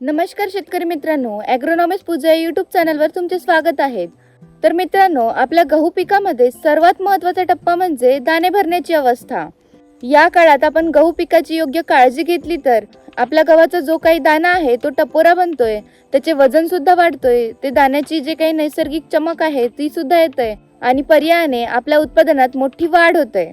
नमस्कार शेतकरी मित्रांनो, ॲग्रोनॉमिक्स पूजा या यूट्यूब चॅनलवर तुमचे स्वागत आहे। तर मित्रांनो, आपल्या गहू पिकामध्ये सर्वात महत्त्वाचा टप्पा म्हणजे दाणे भरण्याची अवस्था। या काळात आपण गहू पिकाची योग्य काळजी घेतली तर आपल्या गव्हाचा जो काही दाणा आहे तो टपोरा बनतोय, त्याचे वजन सुद्धा वाढतोय, ते दाण्याची जे काही नैसर्गिक चमक आहे ती सुद्धा येते आणि पर्यायाने आपल्या उत्पादनात मोठी वाढ होते।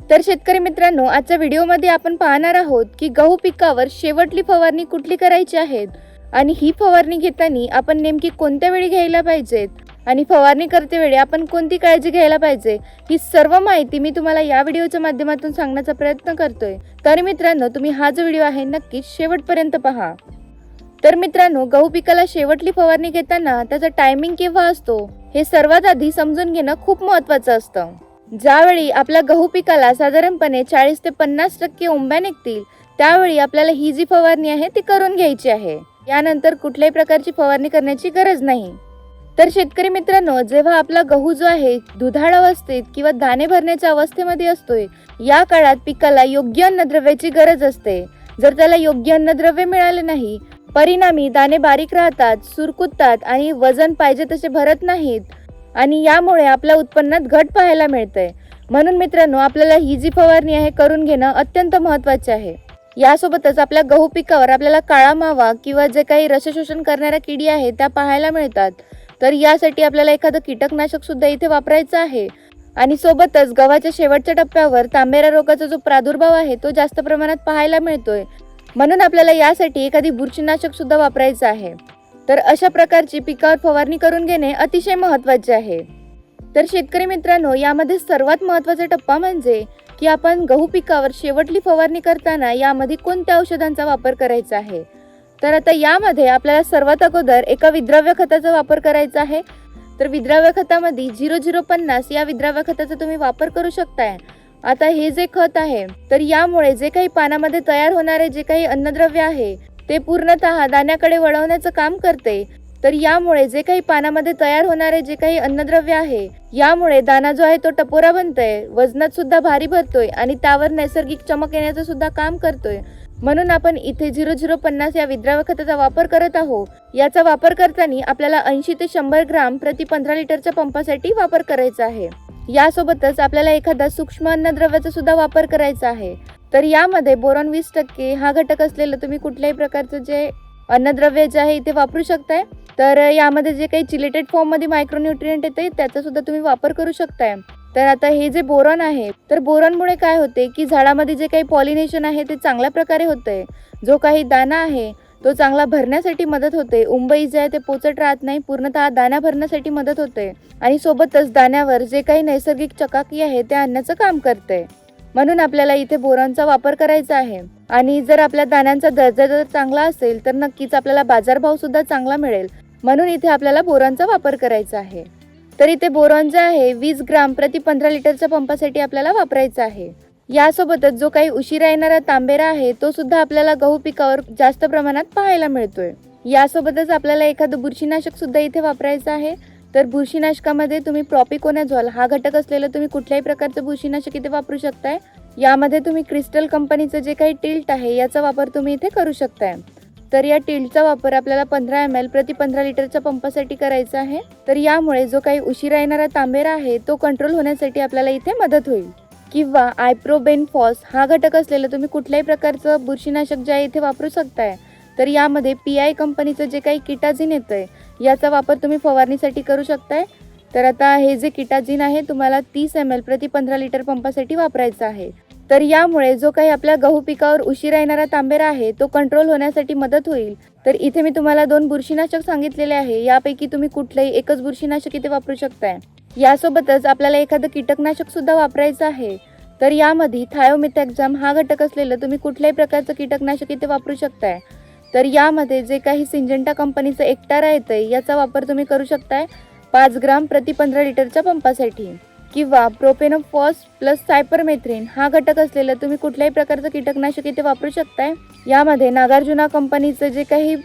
तर शेतकरी मित्रांनो, आजच्या व्हिडिओमध्ये आपण पाहणार आहोत की गहू पिकावर शेवटली फवारणी कुठली करायची आहे आणि ही फवारणी घेताना आपण नेमकी कोणत्या वेळी घ्यायला पाहिजेत आणि फवारणी करते वेळी आपण कोणती काळजी घ्यायला पाहिजे, ही सर्व माहिती मी तुम्हाला या व्हिडिओच्या माध्यमातून सांगण्याचा प्रयत्न करतोय। तर मित्रांनो, तुम्ही हा जो व्हिडिओ आहे नक्कीच शेवटपर्यंत पहा। तर मित्रांनो, गहू पिकाला शेवटली फवारणी घेताना त्याचा टायमिंग केव्हा असतो हे सर्वात आधी समजून घेणं खूप महत्त्वाचं असतं। ज्यावेळी आपल्या गहू पिकाला साधारणपणे 40 ते 50% ओंब्या निघतील त्यावेळी आपल्याला ही जी फवारणी आहे ती करून घ्यायची आहे। यानंतर कुठल्याही प्रकारची फवारणी करण्याची गरज नाही। तर शेतकरी मित्रांनो, जेव्हा आपला गहू जो आहे दुधाळ अवस्थेत किंवा दाणे भरण्याच्या अवस्थेमध्ये असतोय, या काळात पिकाला योग्य अन्नद्रव्याची गरज असते। जर त्याला योग्य अन्नद्रव्य मिळाले नाही, परिणामी दाणे बारीक राहतात, सुरकुततात आणि वजन पाहिजे तसे भरत नाहीत आणि यामुळे आपल्या उत्पन्नात घट पाहायला मिळते। म्हणून मित्रांनो, आपल्याला ही जी फवारणी आहे करून घेणं अत्यंत महत्त्वाचे आहे। यासोबतच आपल्या गहू पिकावर आपल्याला काळा मावा किंवा जे काही रसशोषण करणाऱ्या किडी आहे त्या पाहायला मिळतात। तर यासाठी आपल्याला एखादं कीटकनाशक सुद्धा इथे वापरायचं आहे आणि सोबतच गव्हाच्या शेवटच्या टप्प्यावर तांबेरा रोगाचा जो प्रादुर्भाव आहे तो जास्त प्रमाणात पाहायला मिळतोय, म्हणून आपल्याला यासाठी एखादी बुरशीनाशक सुद्धा वापरायचं आहे। तर अशा प्रकारची पिकावर फवारणी करून घेणे अतिशय महत्त्वाचे आहे। तर शेतकरी मित्रांनो, यामध्ये सर्वात महत्त्वाचा टप्पा म्हणजे की आपण गहू पिकावर शेवटली फवारणी करताना यामध्ये कोणत्या औषधांचा वापर करायचा आहे। तर आता यामध्ये आपल्याला सर्वात अगोदर एका विद्राव्य खताचा वापर करायचा आहे। तर विद्राव्य खतामध्ये 0050 या विद्राव्य खताचा तुम्ही वापर करू शकताय। आता हे जे खत आहे तर यामुळे जे काही पानामध्ये तयार होणारे जे काही अन्नद्रव्य आहे ते पूर्णतः दाण्याकडे वळवण्याचं काम करते। तर यामुळे जे काही पानामध्ये तयार होणारे जे काही अन्नद्रव्य आहे यामुळे दाणा जो आहे तो टपोरा बनतोय, वजनात सुद्धा भारी भरतोय आणि त्यावर नैसर्गिक चमक येण्याचं सुद्धा काम करतोय। म्हणून आपण इथे 0050 या विद्राव्य खताचा वापर करत आहोत। याचा वापर करताना आपल्याला 80 ते 100 ग्राम प्रति 15 लिटरच्या पंपासाठी वापर करायचा आहे। यासोबतच आपल्याला एखादा सूक्ष्म अन्नद्रव्याचा सुद्धा वापर करायचा आहे। तर यामध्ये बोरॉन 20% हा घटक असलेलं तुम्ही कुठल्याही प्रकारचं जे अन्नद्रव्य जे आहे इथे वापरू शकताय। तर यामध्ये जे काही चिलेटेड फॉर्म मध्ये मायक्रोन्यूट्रिएंट येते त्याचा सुद्धा तुम्ही वापर करू शकताय। तर आता हे जे बोरॉन आहे तर बोरॉनमुळे काय होते की झाडामध्ये जे काही पॉलिनेशन आहे ते चांगल्या प्रकारे होते, जो काही दाणा आहे तो चांगला भरण्यासाठी मदत होते, उंबई जे आहे ते पोचट राहत नाही, पूर्णतः दाणा भरण्यासाठी मदत होते आणि सोबतच दाण्यावर जे काही नैसर्गिक चकाकी आहे ते आणण्याचं काम करते। म्हणून आपल्याला इथे बोरॉनचा वापर करायचा आहे आणि जर आपल्या दाण्यांचा दर्जा जर चांगला असेल तर नक्कीच आपल्याला बाजारभाव सुद्धा चांगला मिळेल, म्हणून इथे आपल्याला बोरॉनचा वापर करायचा आहे। तर इथे बोरॉन जे आहे 20 ग्राम प्रति 15 लिटरच्या पंपासाठी आपल्याला वापरायचा आहे। यासोबतच जो काही उशिरा येणारा तांबेरा आहे तो सुद्धा आपल्याला गहू पिकावर जास्त प्रमाणात पाहायला मिळतोय। यासोबतच आपल्याला एखादं बुरशीनाशक सुद्धा इथे वापरायचं आहे। तर बुरशीनाशकामध्ये तुम्ही प्रॉपिकोनाझॉल हा घटक असलेलं तुम्ही कुठल्याही प्रकारचं बुरशीनाशक इथे वापरू शकताय। यामध्ये तुम्ही क्रिस्टल कंपनीचं जे काही टिल्ट आहे याचा वापर तुम्ही इथे करू शकताय। तर या टिल्टचा वापर आपल्याला 15 ml प्रति 15 लिटरच्या पंपासाठी करायचा आहे। तर यामुळे जो काही उशिरा येणारा तांबेरा आहे तो कंट्रोल होण्यासाठी आपल्याला इथे मदत होईल। किंवा आयप्रोबेनफॉस हा घटक असलेलं तुम्ही कुठल्याही प्रकारचं बुरशीनाशक जे आहे इथे वापरू शकताय। तर यामध्ये PI कंपनीचं जे काही किटाझिन येतंय याचा वापर तुम्ही फवारणीसाठी करू शकताय। तर आता हे जे किटाझिन आहे तुम्हाला 30 ml प्रति 15 लिटर पंपासाठी वापरायचं आहे। तर यामुळे जो काही आपल्या गहू पिकावर उशिरा येणारा तांबेरा आहे तो कंट्रोल होण्यासाठी मदत होईल। तर इथे मी तुम्हाला 2 बुरशीनाशक सांगितलेले आहे, यापैकी तुम्ही कुठलंही एकच बुरशीनाशक इथे वापरू शकताय। यासोबतच आपल्याला एखादं कीटकनाशक सुद्धा वापरायचं आहे। तर यामध्ये थायोमिथॅक्झाम हा घटक असलेलं तुम्ही कुठल्याही प्रकारचं कीटकनाशक इथे वापरू शकताय। तर यामध्ये जे काही सिंजेंटा कंपनीचं एक्टारा येतंय याचा वापर तुम्ही करू शकताय 5 ग्राम प्रति 15 लिटरच्या पंपासाठी। किंवा प्रोपेनोफॉस प्लस सायपरमेथ्रिन हा घटक असलेलं तुम्ही कुठल्याही प्रकारचं कीटकनाशक इथे वापरू शकताय। यामध्ये नागार्जुना कंपनीचं जे काही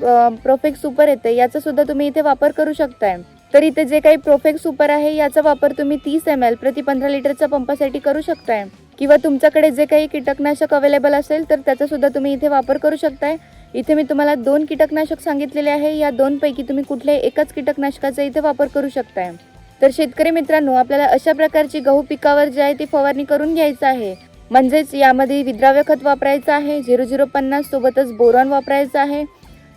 प्रोफेक्स सुपर येते याचा सुद्धा तुम्ही इथे वापर करू शकताय। तर इथे जे काही प्रोफेक्स सुपर आहे याचा वापर तुम्ही 30 ml प्रति 15 लिटरच्या पंपासाठी करू शकताय। किंवा तुमच्याकडे जे काही कीटकनाशक अवेलेबल असेल तर त्याचा सुद्धा तुम्ही इथे वापर करू शकताय। इथे मी तुम्हाला 2 कीटकनाशक सांगितलेले आहे. या 2 पैकी तुम्ही कुठल्याही एकाच कीटकनाशकाचा इथे वापर करू शकताय. तर शेतकरी मित्रांनो, आपल्याला अशा प्रकारची गहू पिकावर जी आहे ती फवारणी करून घ्यायचं आहे. म्हणजेच यामध्ये विद्राव्य खत वापरायचं आहे, 0050 सोबतच बोरॉन वापरायचं आहे.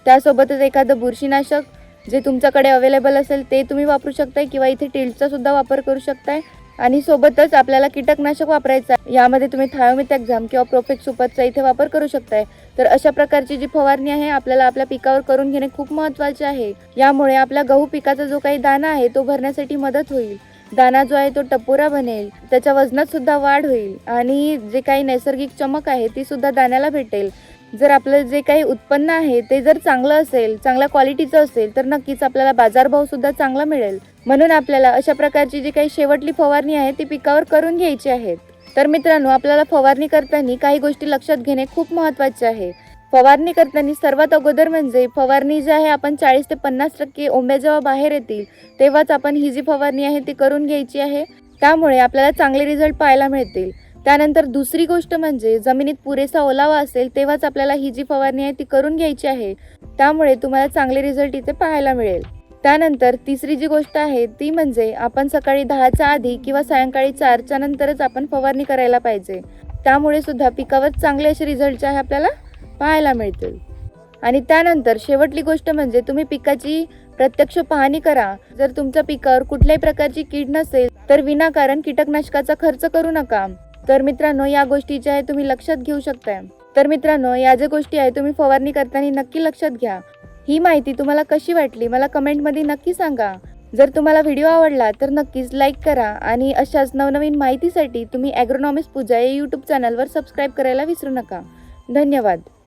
त्यासोबतच एखादं बुरशीनाशक जे तुमच्याकडे अवेलेबल असेल ते तुम्ही वापरू शकताय किंवा इथे टिल्टचा सुद्धा वापर करू शकताय. आणि सोबतच आपल्याला कीटकनाशक वापरायचं आहे. यामध्ये तुम्ही थायोमिथॅक्झाम किंवा प्रोफेक्स सुपरचा इथे वापर करू शकताय. तर अशा प्रकारची जी फवारणी आहे आपल्याला आपल्या पिकावर करून घेणे खूप महत्त्वाचे आहे. यामुळे आपल्या गहू पिकाचा जो काही दाना आहे तो भरण्यासाठी मदत होईल. दाना जो आहे तो टपोरा बनेल, त्याच्या वजनात सुद्धा वाढ होईल आणि जे काही नैसर्गिक चमक आहे ती सुद्धा दाण्याला भेटेल. जर आपलं जे काही उत्पन्न आहे ते जर चांगलं असेल, चांगल्या क्वालिटीचं असेल तर नक्कीच आपल्याला बाजारभाव सुद्धा चांगला मिळेल. म्हणून आपल्याला अशा प्रकारची जी काही शेवटली फवारणी आहे ती पिकावर करून घ्यायची आहे. तर मित्रांनो, आपल्याला फवारणी करताना काही गोष्टी लक्षात घेणे खूप महत्त्वाचे आहे. फवारणी करताना सर्वात अगोदर म्हणजे फवारणी जी आहे आपण 40 ते 50% ओंब्या जेव्हा बाहेर येतील तेव्हाच आपण ही जी फवारणी आहे ती करून घ्यायची आहे. त्यामुळे आपल्याला चांगले रिझल्ट पाहायला मिळतील. त्यानंतर दुसरी गोष्ट म्हणजे जमिनीत पुरेसा ओलावा असेल तेव्हाच आपल्याला ही जी फवारणी आहे ती करून घ्यायची आहे. त्यामुळे तुम्हाला चांगले रिझल्ट इथे पाहायला मिळेल. त्यानंतर तिसरी जी गोष्ट आहे ती म्हणजे आपण सकाळी 10च्या आधी किंवा सायंकाळी 4च्या नंतरच आपण फवारणी करायला पाहिजे. त्यामुळे सुद्धा पिकावर चांगले असे रिझल्ट आहे आपल्याला पाहायला मिळतील. आणि त्यानंतर शेवटली गोष्ट म्हणजे तुम्ही पिकाची प्रत्यक्ष पाहणी करा. जर तुमच्या पिकावर कुठल्याही प्रकारची कीड नसेल तर विनाकारण कीटकनाशकाचा खर्च करू नका. तर मित्रांनो, या गोष्टी ज्या आहे तुम्ही लक्षात घेऊ शकताय. तर मित्रांनो, या ज्या गोष्टी आहे तुम्ही फवारणी करताना नक्की लक्षात घ्या. ही माहिती तुम्हाला कशी वाटली मला कमेंटमध्ये नक्की सांगा. जर तुम्हाला व्हिडिओ आवडला तर नक्कीच लाईक करा आणि अशाच नवनवीन माहितीसाठी तुम्ही ॲग्रोनॉमिस्ट पूजा या यूट्यूब चॅनलवर सबस्क्राईब करायला विसरू नका. धन्यवाद.